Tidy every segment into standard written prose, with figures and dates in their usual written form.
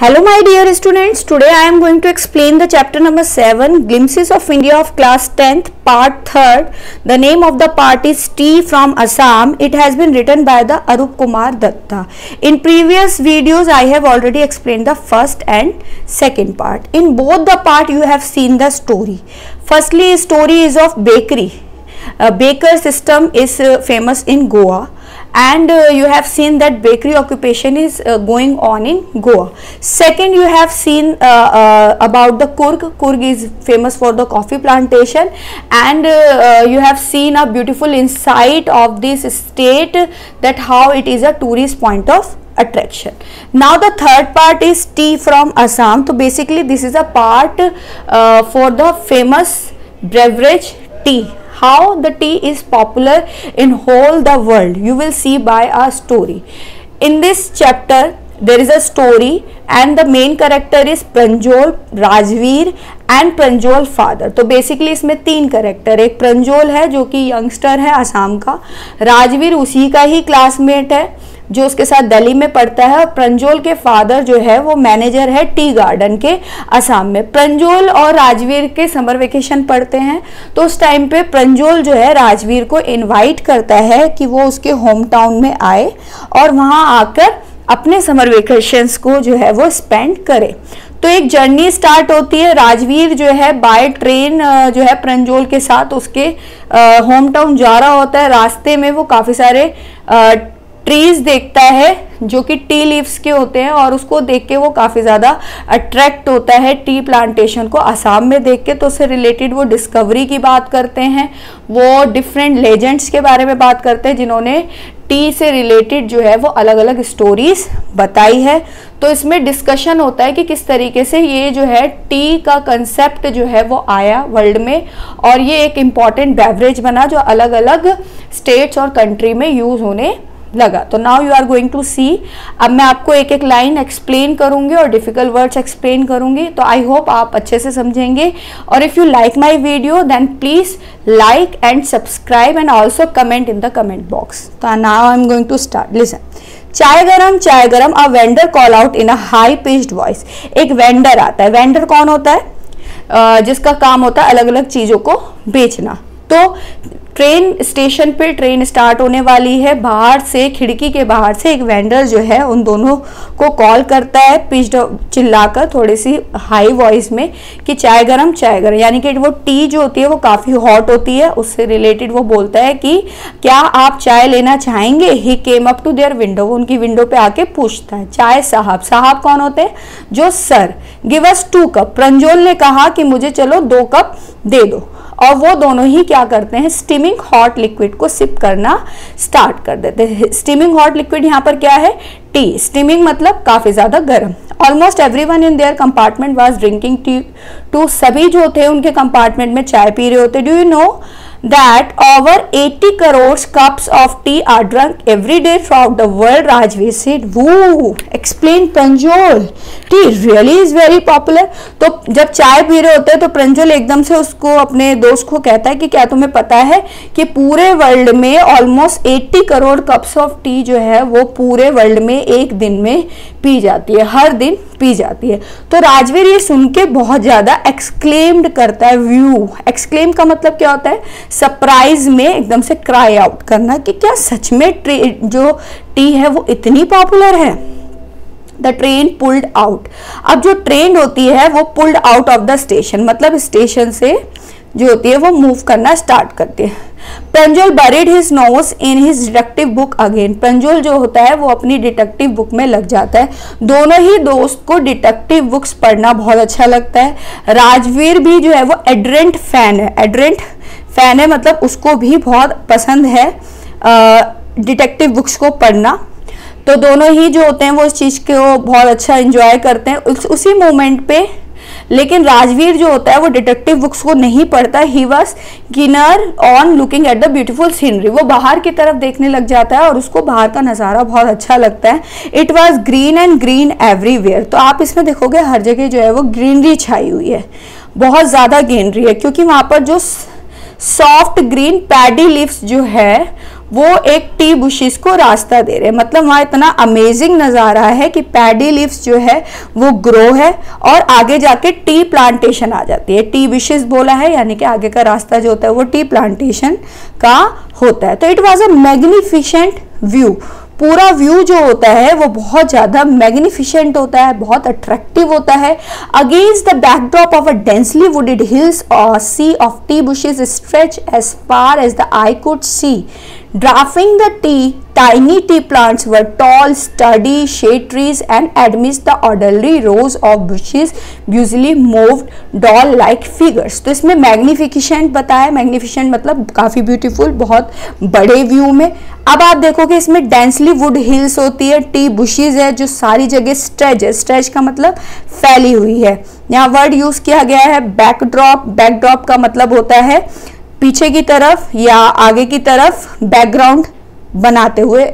Hello my dear students, today I am going to explain the chapter number 7, Glimpses of India of class 10th, part 3rd. The name of the part is Tea from Assam. It has been written by the Arup Kumar Datta. In previous videos I have already explained the first and second part. In both the part you have seen the story. Firstly, story is of bakery. Baker system is famous in Goa. And you have seen that bakery occupation is going on in Goa. Second, you have seen about the Coorg. Coorg is famous for the coffee plantation, and you have seen a beautiful insight of this state, that how it is a tourist point of attraction. Now the third part is tea from Assam. So basically this is a part for the famous beverage tea. How the tea is popular in whole the world, you will see by a story. In this chapter there is a story and the main character is Pranjol, Rajveer and Pranjol father. तो basically इसमें तीन character, एक प्रंजोल है जो कि youngster है असम का, राजवीर उसी का ही क्लासमेट है जो उसके साथ दिल्ली में पढ़ता है, और प्रंजोल के फादर जो है वो मैनेजर है टी गार्डन के असम में। प्रंजोल और राजवीर के समर वेकेशन पढ़ते हैं, तो उस टाइम पे प्रंजोल जो है राजवीर को इनवाइट करता है कि वो उसके होम टाउन में आए और वहाँ आकर अपने समर वेकेशंस को जो है वो स्पेंड करे। तो एक जर्नी स्टार्ट होती है। राजवीर जो है बाय ट्रेन जो है प्रंजोल के साथ उसके होम टाउन जा रहा होता है। रास्ते में वो काफ़ी सारे ट्रीज देखता है जो कि टी लीव्स के होते हैं, और उसको देख के वो काफ़ी ज़्यादा अट्रैक्ट होता है टी प्लांटेशन को असम में देख के। तो उससे रिलेटेड वो डिस्कवरी की बात करते हैं, वो डिफरेंट लेजेंड्स के बारे में बात करते हैं जिन्होंने टी से रिलेटेड जो है वो अलग अलग स्टोरीज बताई है। तो इसमें डिस्कशन होता है कि किस तरीके से ये जो है टी का कंसेप्ट जो है वो आया वर्ल्ड में, और ये एक इम्पॉर्टेंट बेवरेज बना जो अलग अलग स्टेट्स और कंट्री में यूज़ होने लगा। तो now you are going to see, अब मैं आपको एक एक लाइन एक्सप्लेन करूंगी और डिफिकल्ट वर्ड्स एक्सप्लेन करूंगी। तो आई होप आप अच्छे से समझेंगे, और if you like my video then please like and subscribe and also comment in the comment box. तो now I am going to start. Listen, chai garam a vendor call out in a high pitched voice. एक vendor आता है। Vendor कौन होता है? जिसका काम होता है अलग अलग चीज़ों को बेचना। तो ट्रेन स्टेशन पे ट्रेन स्टार्ट होने वाली है, बाहर से खिड़की के बाहर से एक वेंडर जो है उन दोनों को कॉल करता है पिच्ड चिल्लाकर थोड़ी सी हाई वॉइस में कि चाय गरम, यानी कि वो टी जो होती है वो काफ़ी हॉट होती है। उससे रिलेटेड वो बोलता है कि क्या आप चाय लेना चाहेंगे। He came up to their window, वो उनकी विंडो पे आके पूछता है। चाय साहब, साहब कौन होते हैं? जो सर। गिव अस 2 कप, प्रंजोल ने कहा कि मुझे चलो 2 कप दे दो, और वो दोनों ही क्या करते हैं, स्टीमिंग हॉट लिक्विड को सिप करना स्टार्ट कर देते हैं। स्टीमिंग हॉट लिक्विड यहाँ पर क्या है? टी। स्टीमिंग मतलब काफी ज्यादा गर्म। Almost everyone in their compartment was drinking tea too, सभी जो थे उनके कंपार्टमेंट में चाय पी रहे होते। Do you know that over 80 crores cups of tea are drunk every day throughout the world, Rajveer said. Woo! Explain Pranjol. Tea really is very popular. तो जब चाय पी रहे होते हैं तो प्रंजोल एकदम से उसको अपने दोस्त को कहता है कि क्या तुम्हें पता है कि पूरे वर्ल्ड में almost 80 crore cups of T जो है वो पूरे वर्ल्ड में एक दिन में पी जाती है, हर दिन पी जाती है। तो राजवीर ये सुन के बहुत ज्यादा एक्सक्लेम्ड करता है। व्यू, एक्सक्लेम का मतलब क्या होता है? सरप्राइज में एकदम से क्राई आउट करना कि क्या सच में जो टी है वो इतनी पॉपुलर है। द ट्रेन पुल्ड आउट, अब जो ट्रेन होती है वो pulled out of the station, मतलब स्टेशन से जो होती है वो मूव करना स्टार्ट करती है। Pranjol buried his nose in his detective book again, Pranjol जो होता है वो अपनी डिटेक्टिव बुक में लग जाता है। दोनों ही दोस्त को डिटेक्टिव बुक्स पढ़ना बहुत अच्छा लगता है। राजवीर भी जो है वो एडरेंट फैन है। एडरेंट फैन है मतलब उसको भी बहुत पसंद है डिटेक्टिव बुक्स को पढ़ना। तो दोनों ही जो होते हैं वो इस चीज़ को बहुत अच्छा एंजॉय करते हैं उसी मोमेंट पे। लेकिन राजवीर जो होता है वो डिटेक्टिव बुक्स को नहीं पढ़ता। He was keen on looking at the beautiful scenery, वो बाहर की तरफ देखने लग जाता है और उसको बाहर का नज़ारा बहुत अच्छा लगता है। It was green and green everywhere, तो आप इसमें देखोगे हर जगह जो है वो ग्रीनरी छाई हुई है, बहुत ज़्यादा ग्रीनरी है, क्योंकि वहाँ पर जो सॉफ्ट ग्रीन पैडी लीव्स जो है वो एक टी बुशेस को रास्ता दे रहे हैं। मतलब वहाँ इतना अमेजिंग नज़ारा है कि पैडी लीव्स जो है वो ग्रो है और आगे जाके टी प्लांटेशन आ जाती है। टी बुशेस बोला है यानी कि आगे का रास्ता जो होता है वो टी प्लांटेशन का होता है। तो it was a magnificent view. पूरा व्यू जो होता है वो बहुत ज़्यादा मैग्निफिसेंट होता है, बहुत अट्रैक्टिव होता है। Against the backdrop of a densely wooded hills और sea of tea bushes stretch as far as the eye could see. Dwarfing the tiny tea plants were tall, sturdy shade trees, and amidst the orderly rows of bushes usually moved doll-like figures. तो इसमें magnificent बताया, magnificent मतलब काफ़ी beautiful, बहुत बड़े view में। अब आप देखोगे इसमें डेंसली वुड हिल्स होती है, टी बुशेज है जो सारी जगह स्ट्रेच है, स्ट्रेच का मतलब फैली हुई है। यहाँ वर्ड यूज किया गया है बैकड्रॉप। बैकड्रॉप का मतलब होता है पीछे की तरफ या आगे की तरफ बैकग्राउंड बनाते हुए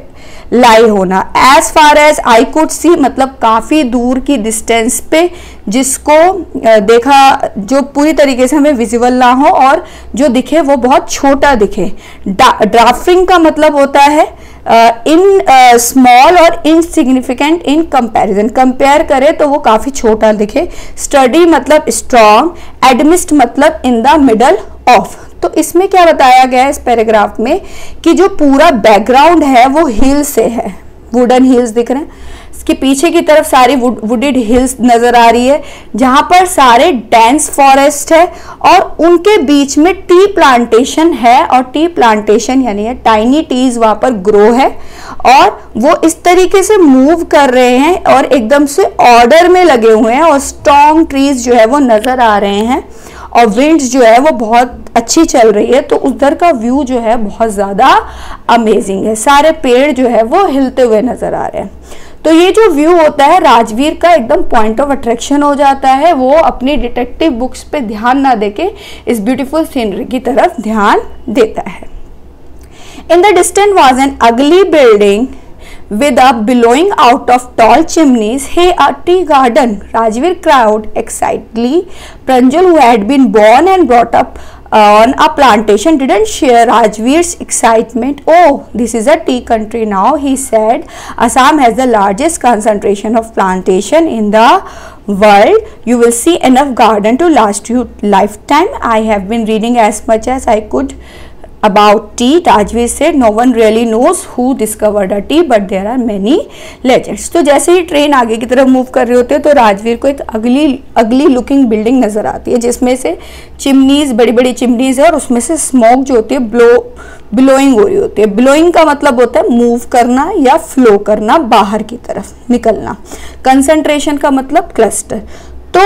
लाई होना। As far as I could see मतलब काफी दूर की डिस्टेंस पे जिसको देखा, जो पूरी तरीके से हमें विजिबल ना हो और जो दिखे वो बहुत छोटा दिखे। ड्राफ्टिंग का मतलब होता है इन स्मॉल और इनसिग्निफिकेंट इन कंपैरिजन, कंपेयर करें तो वो काफी छोटा दिखे। स्टडी मतलब स्ट्रॉन्ग, एडमिस्ट मतलब इन द मिडल ऑफ। तो इसमें क्या बताया गया है इस पैराग्राफ में कि जो पूरा बैकग्राउंड है वो हिल से है, वुडन हिल्स दिख रहे हैं, इसके पीछे की तरफ सारी वुडेड हिल्स नजर आ रही है जहां पर सारे डेंस फॉरेस्ट है और उनके बीच में टी प्लांटेशन है। और टी प्लांटेशन यानी टाइनी टीज वहां पर ग्रो है और वो इस तरीके से मूव कर रहे हैं और एकदम से ऑर्डर में लगे हुए हैं और स्ट्रॉन्ग ट्रीज जो है वो नजर आ रहे हैं और विंड्स जो है वो बहुत अच्छी चल रही है। तो उधर का व्यू जो है बहुत ज़्यादा अमेजिंग है, सारे पेड़ जो है वो हिलते हुए नजर आ रहे हैं। तो ये जो व्यू होता है राजवीर का एकदम पॉइंट ऑफ अट्रैक्शन हो जाता है। वो अपनी डिटेक्टिव बुक्स पे ध्यान ना देके इस ब्यूटीफुल सीनरी की तरफ ध्यान देता है। In the distance was an अगली building with a billowing out of tall chimneys. Hey, a tea garden! Rajveer cried excitedly. Pranjal, who had been born and brought up on a plantation, didn't share Rajveer's excitement. Oh, this is a tea country now, he said. Assam has the largest concentration of plantation in the world. You will see enough garden to last you lifetime. I have been reading as much as I could about tea. Rajveer said, no one really knows who discovered a tea, but there are many legends. तो जैसे ही train आगे की तरफ move कर रहे होते हैं तो राजवीर को एक अगली लुकिंग बिल्डिंग नजर आती है जिसमें से चिमनीज, बड़ी बड़ी चिमनीज है और उसमें से स्मोक जो होती है ब्लोइंग हो रही होती है। ब्लोइंग का मतलब होता है मूव करना या फ्लो करना, बाहर की तरफ निकलना। कंसंट्रेशन का मतलब क्लस्टर। तो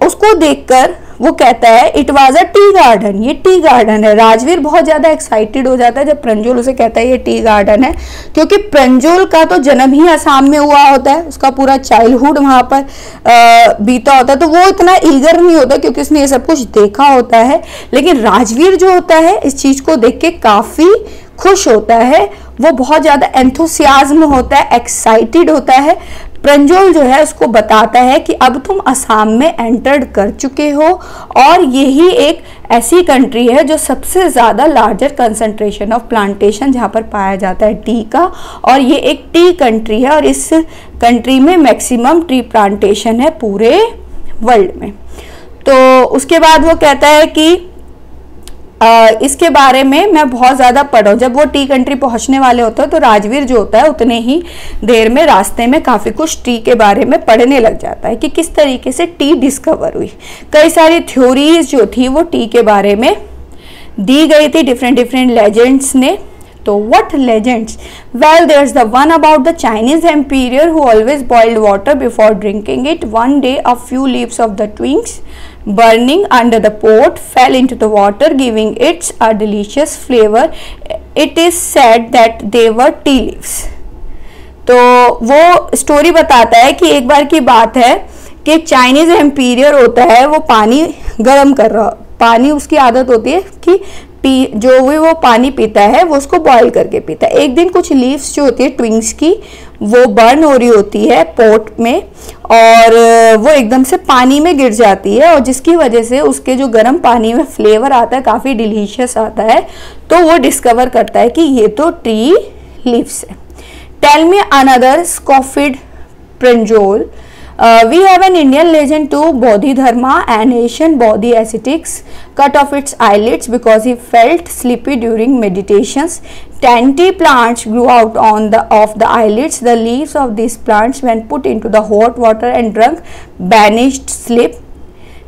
उसको देखकर वो कहता है it was a tea garden, ये टी गार्डन है। राजवीर बहुत ज्यादा एक्साइटेड हो जाता है जब प्रंजुल उसे कहता है ये टी गार्डन है, क्योंकि प्रंजुल का तो जन्म ही असम में हुआ होता है, उसका पूरा चाइल्डहुड वहां पर बीता होता है, तो वो इतना ईगर नहीं होता क्योंकि उसने ये सब कुछ देखा होता है। लेकिन राजवीर जो होता है इस चीज को देख के काफी खुश होता है, वो बहुत ज्यादा एंथुसियाज्म होता है, एक्साइटेड होता है। प्रंजुल जो है उसको बताता है कि अब तुम असम में एंटर्ड कर चुके हो और यही एक ऐसी कंट्री है जो सबसे ज़्यादा लार्जर कंसंट्रेशन ऑफ प्लांटेशन जहाँ पर पाया जाता है टी का, और ये एक टी कंट्री है और इस कंट्री में मैक्सिमम टी प्लांटेशन है पूरे वर्ल्ड में। तो उसके बाद वो कहता है कि इसके बारे में मैं बहुत ज़्यादा पढ़ा। जब वो टी कंट्री पहुंचने वाले होते हैं तो राजवीर जो होता है उतने ही देर में रास्ते में काफ़ी कुछ टी के बारे में पढ़ने लग जाता है कि किस तरीके से टी डिस्कवर हुई। कई सारी थ्योरीज जो थी वो टी के बारे में दी गई थी डिफरेंट लेजेंड्स ने। तो what legends? Well, there's the one about the Chinese emperor who always boiled water before drinking it. One day, a few leaves of the twigs burning under the pot fell into the water, giving it a delicious flavor. It is said that they were tea leaves. तो वो story बताता है कि एक बार की बात है कि चाइनीज एम्पीरियर होता है, वो पानी गर्म कर रहा, पानी उसकी आदत होती है कि जो भी वो पानी पीता है वो उसको बॉईल करके पीता है। एक दिन कुछ लीव्स जो होती है ट्विंग्स की वो बर्न हो रही होती है पोट में, और वो एकदम से पानी में गिर जाती है, और जिसकी वजह से उसके जो गर्म पानी में फ्लेवर आता है काफ़ी डिलीशियस आता है। तो वो डिस्कवर करता है कि ये तो ट्री लीव्स है। Tell me another scoffed Pranjal. We have an Indian legend too, Bodhidharma, an ancient Bodhi ascetics cut off its eyelids because he felt sleepy during meditations. Dainty plants grew out of the eyelids. The leaves of these plants, when put into the hot water and drunk, banished sleep.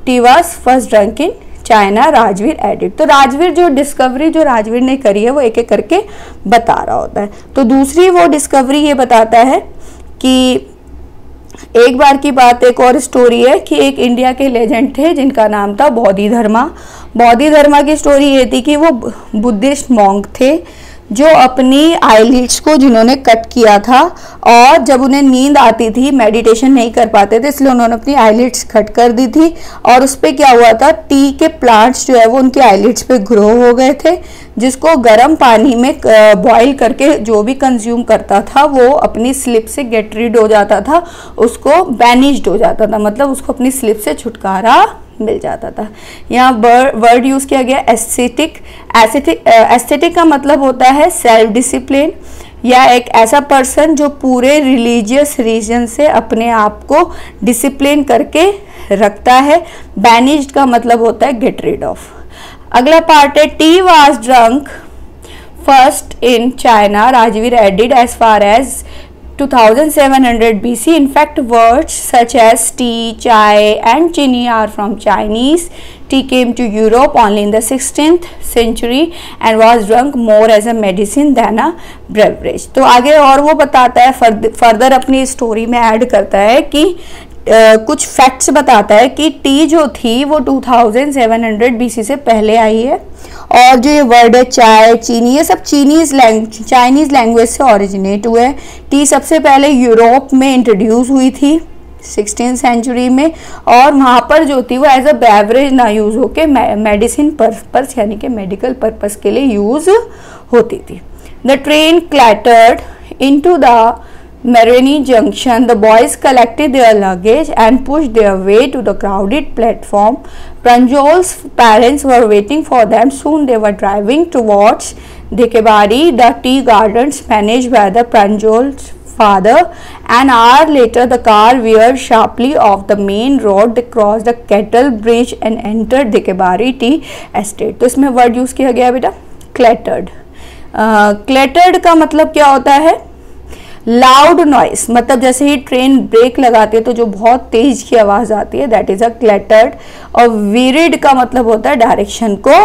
Tea was first drunk in China. Rajveer edit. तो राजवीर जो discovery जो राजवीर ने करी है वो एक एक करके बता रहा होता है। तो दूसरी वो डिस्कवरी ये बताता है कि एक बार की बात, एक और स्टोरी है कि एक इंडिया के लेजेंड थे जिनका नाम था बोधिधर्मा। बोधिधर्मा की स्टोरी ये थी कि वो बुद्धिस्ट मॉन्क थे जो अपनी आईलिड्स को जिन्होंने कट किया था, और जब उन्हें नींद आती थी, मेडिटेशन नहीं कर पाते थे, इसलिए उन्होंने अपनी आईलिड्स कट कर दी थी। और उस पर क्या हुआ था, टी के प्लांट्स जो है वो उनकी आईलिड्स पे ग्रो हो गए थे, जिसको गर्म पानी में बॉईल करके जो भी कंज्यूम करता था वो अपनी स्लिप से गेट रिड हो जाता था, उसको बैनिश्ड हो जाता था, मतलब उसको अपनी स्लिप से छुटकारा मिल जाता था। यहाँ वर्ड यूज किया गया एस्थेटिक। एस्थेटिक का मतलब होता है सेल्फ डिसिप्लिन, या एक ऐसा पर्सन जो पूरे रिलीजियस रीजन से अपने आप को डिसिप्लिन करके रखता है। बैनिश्ड का मतलब होता है गेट रिड ऑफ। अगला पार्ट है tea was drunk first in China, Rajvir added as far as 2700 BC. In fact, words such as tea, chai and chini are from Chinese. Tea came to Europe only in the 16th century and was drunk more as a medicine than a beverage. तो आगे और वो बताता है, further अपनी story में add करता है कि कुछ फैक्ट्स बताता है कि टी जो थी वो 2700 BC से पहले आई है, और जो ये वर्ड है चाय, चीनी, ये सब चाइनीज लैंग्वेज से ओरिजिनेट हुए हैं। टी सबसे पहले यूरोप में इंट्रोड्यूस हुई थी 16th सेंचुरी में, और वहाँ पर जो थी वो एज अ बेवरेज ना यूज़ होके मेडिसिन पर्पस यानी कि मेडिकल पर्पस के लिए यूज़ होती थी। The train clattered into the Marani Junction. The boys collected their luggage and pushed their way to the crowded platform. Pranjal's parents were waiting for them. Soon they were driving towards Dhekebari, the tea gardens managed by the Pranjal's father. An hour later, the car veered sharply off the main road. They crossed the cattle bridge and entered Dhekebari tea estate. तो इसमें word use किया गया बेटा क्लैटर्ड। क्लैटर्ड का मतलब क्या होता है, लाउड नॉइस, मतलब जैसे ही ट्रेन ब्रेक लगाती है तो जो बहुत तेज की आवाज आती है, दैट इज अ क्लैटर्ड। और वीरिड का मतलब होता है डायरेक्शन को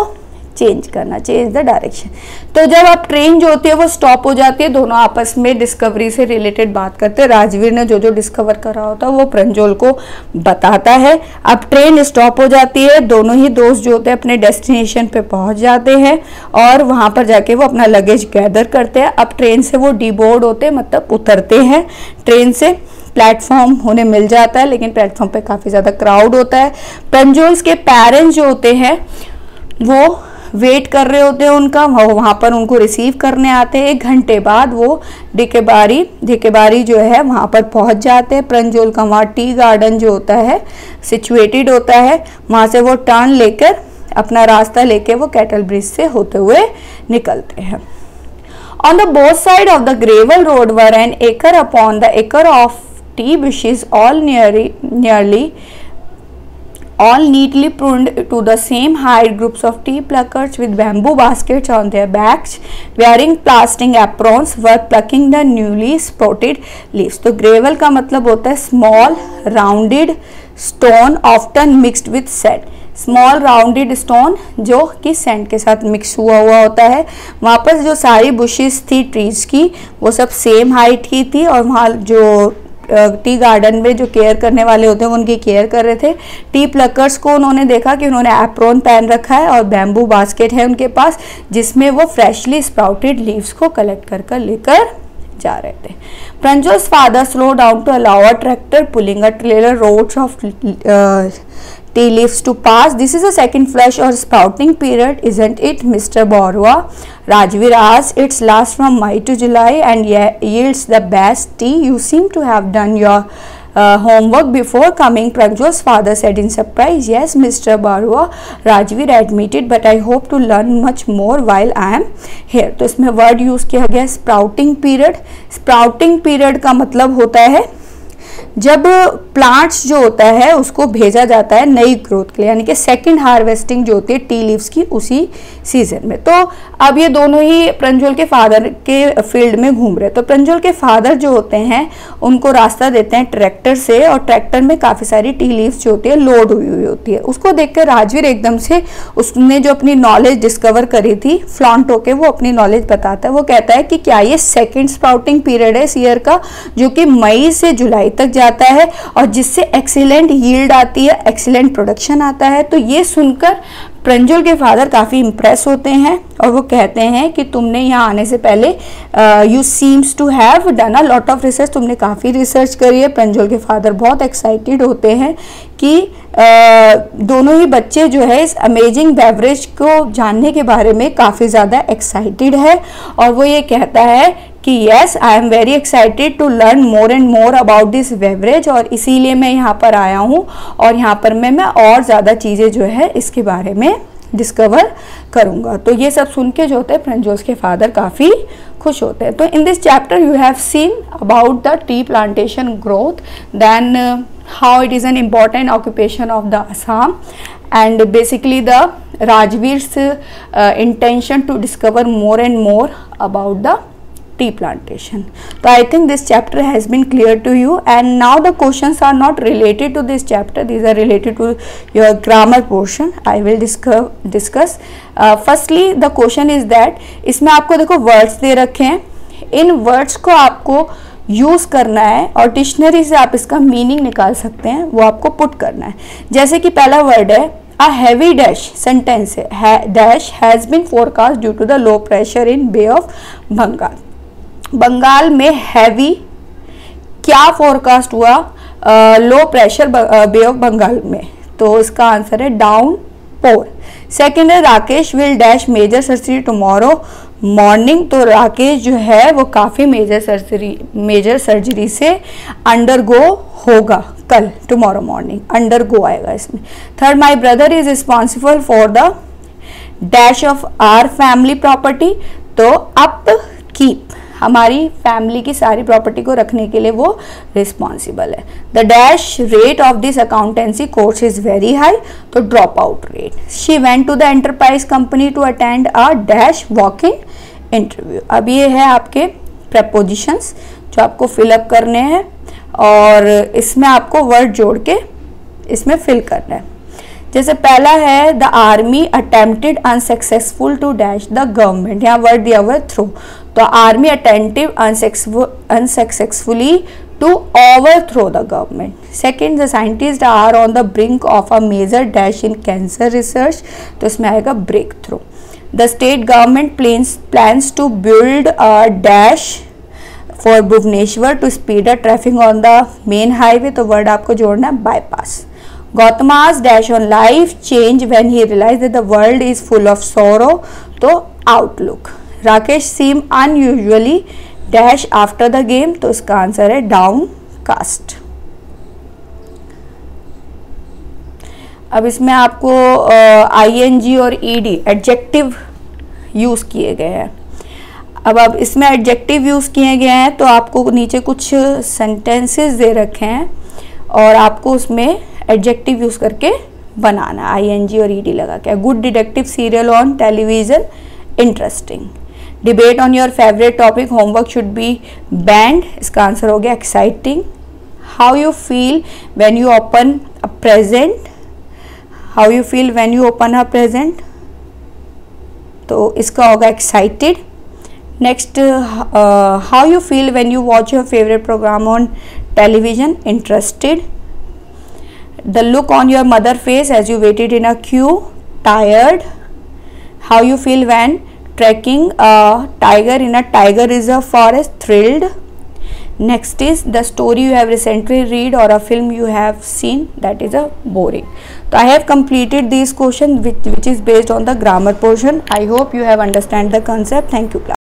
चेंज करना, चेंज द डायरेक्शन। तो जब आप ट्रेन जो होती है वो स्टॉप हो जाती है, दोनों आपस में डिस्कवरी से रिलेटेड बात करते हैं। राजवीर ने जो जो डिस्कवर करा होता है वो प्रंजोल को बताता है। अब ट्रेन स्टॉप हो जाती है, दोनों ही दोस्त जो होते हैं अपने डेस्टिनेशन पे पहुंच जाते हैं, और वहां पर जाके वो अपना लगेज गैदर करते हैं। अब ट्रेन से वो डीबोर्ड होते हैं, मतलब उतरते हैं ट्रेन से। प्लेटफॉर्म उन्हें मिल जाता है, लेकिन प्लेटफॉर्म पे काफ़ी ज़्यादा क्राउड होता है। प्रंजोल्स के पेरेंट्स जो होते हैं वो वेट कर रहे होते हैं उनका, वहाँ पर उनको रिसीव करने आते हैं। 1 घंटे बाद वो ढेकेबारी जो है वहाँ पर पहुँच जाते हैं। प्रंजोल का वहाँ टी गार्डन जो होता है सिचुएटेड होता है, वहाँ से वो टर्न लेकर अपना रास्ता लेके वो कैटल ब्रिज से होते हुए निकलते हैं। On the both side of the gravel road were an acre upon the acre of tea bushes, all neatly pruned to the same height. Groups of tea pluckers with bamboo baskets on their backs, wearing plastic aprons, were plucking the newly sprouted leaves. तो gravel का मतलब होता है small rounded stone often mixed with sand. Small rounded stone जो कि sand के साथ mix हुआ होता है। वहाँ पर जो सारी बुशेस थी ट्रीज की वो सब सेम हाइट की थी, और वहाँ जो टी गार्डन में जो केयर करने वाले होते हैं उनकी केयर कर रहे थे। टी प्लकर्स को उन्होंने देखा कि उन्होंने एप्रोन पहन रखा है और बैम्बू बास्केट है उनके पास, जिसमें वो फ्रेशली स्प्राउटेड लीव्स को कलेक्ट कर लेकर जा रहे थे. Pranjal's father slowed down to allow a tractor pulling a trailer roads of tea leaves to pass. This is a second flush or sprouting period, isn't it, Mr. Barua? Rajveer asked. It lasts from May to July and yields the best tea. You seem to have done your homework before coming, Pranjal's father said in surprise. Yes, Mr. Barua, Rajveer admitted, but I hope to learn much more while I am here. तो इसमें word use किया गया sprouting period. Sprouting period का मतलब होता है जब plants जो होता है उसको भेजा जाता है नई ग्रोथ के लिए, यानी कि सेकंड हार्वेस्टिंग जो होती है टी लीव्स की उसी सीजन में. तो अब ये दोनों ही प्रंजुल के फादर के फील्ड में घूम रहे. तो प्रंजुल के फादर जो होते हैं उनको रास्ता देते हैं ट्रैक्टर से, और ट्रैक्टर में काफ़ी सारी टी लीव्स जो होती है लोड हुई हुई होती है. उसको देखकर राजवीर एकदम से उसने जो अपनी नॉलेज डिस्कवर करी थी फ्लॉन्ट होके वो अपनी नॉलेज बताता है. वो कहता है कि क्या ये सेकेंड स्प्राउटिंग पीरियड है इस ईयर का, जो कि मई से जुलाई तक जाता है और जिससे एक्सीलेंट यील्ड आती है, एक्सीलेंट प्रोडक्शन आता है. तो ये सुनकर प्रंजुल के फादर काफ़ी इम्प्रेस होते हैं और वो कहते हैं कि तुमने यहाँ आने से पहले you seems to have done a lot of research, तुमने काफ़ी रिसर्च करी है. प्रंजुल के फादर बहुत एक्साइटेड होते हैं कि दोनों ही बच्चे जो है इस अमेजिंग बेवरेज को जानने के बारे में काफ़ी ज़्यादा एक्साइटेड है. और वो ये कहता है कि yes I am very excited to learn more and more about this beverage, और इसीलिए मैं यहाँ पर आया हूँ और यहाँ पर मैं और ज़्यादा चीज़ें जो है इसके बारे में डिस्कवर करूँगा. तो ये सब सुन के जो होते हैं प्रंजुल के फादर काफ़ी खुश होते हैं. तो in this chapter you have seen about the tea plantation growth, then how it is an important occupation of the Assam, and basically the Rajveer's intention to discover more and more about the tea plantation. So I think this chapter has been clear to you, and now the questions are not related to this chapter, these are related to your grammar portion. I will discuss. Firstly the question is that इसमें आपको देखो words दे रखे हैं, इन words को आपको use करना है और डिक्शनरी से आप इसका मीनिंग निकाल सकते हैं, वो आपको पुट करना है. जैसे कि पहला वर्ड है अ हैवी डैश, सेंटेंस है dash has been forecast due to the low pressure in Bay of Bengal. Bengal में हैवी क्या फोरकास्ट हुआ low pressure Bay of Bengal में, तो इसका आंसर है डाउन पोर. सेकेंड है Rakesh will dash major surgery tomorrow morning, तो राकेश जो है वो काफ़ी मेजर सर्जरी से अंडरगो होगा कल, टुमारो मॉर्निंग अंडरगो आएगा इसमें. Third my brother is responsible for the dash of our family property, तो अप कीप हमारी फैमिली की सारी प्रॉपर्टी को रखने के लिए वो रिस्पॉन्सिबल है. The dash rate of this accountancy course is very high, तो drop out rate. She went to the enterprise company to attend a dash walk in interview. अब ये है आपके प्रपोजिशंस जो आपको फिलअप करने हैं और इसमें आपको वर्ड जोड़ के इसमें फिल करना है. जैसे पहला है the army attempted unsuccessful to dash the government, यहाँ वर्ड दिया हुआ है थ्रू, तो army attempted unsuccessfully to overthrow the government. Second the scientist are on the brink of a major dash in cancer research, तो इसमें आएगा breakthrough. The state government plans to build a dash for Bhubaneswar to speed a traffic on the main highway, तो word आपको जोड़ना है bypass. Gautama's dash on life change when he realized that the world is full of sorrow, तो outlook. Rakesh seemed unusually dash after the game, तो इसका answer है downcast. अब इसमें आपको ing और ed एडजेक्टिव यूज़ किए गए हैं. अब इसमें एडजेक्टिव यूज़ किए गए हैं तो आपको नीचे कुछ सेंटेंसेस दे रखे हैं और आपको उसमें एडजेक्टिव यूज करके बनाना, आईएनजी और ईडी लगा के. Good detective serial on television, interesting. Debate on your favourite topic, homework should be banned, इसका आंसर हो गया exciting. How you feel when you open a present, how you feel when you open a present, तो इसका होगा excited. Next how you feel when you watch your favourite programme on television, interested. The look on your mother face as you waited in a queue, tired. How you feel when Trekking a tiger in a tiger reserve forest, thrilled. Next is the story you have recently read or a film you have seen, that is a boring. So I have completed these questions which is based on the grammar portion. I hope you have understand the concept. Thank you class.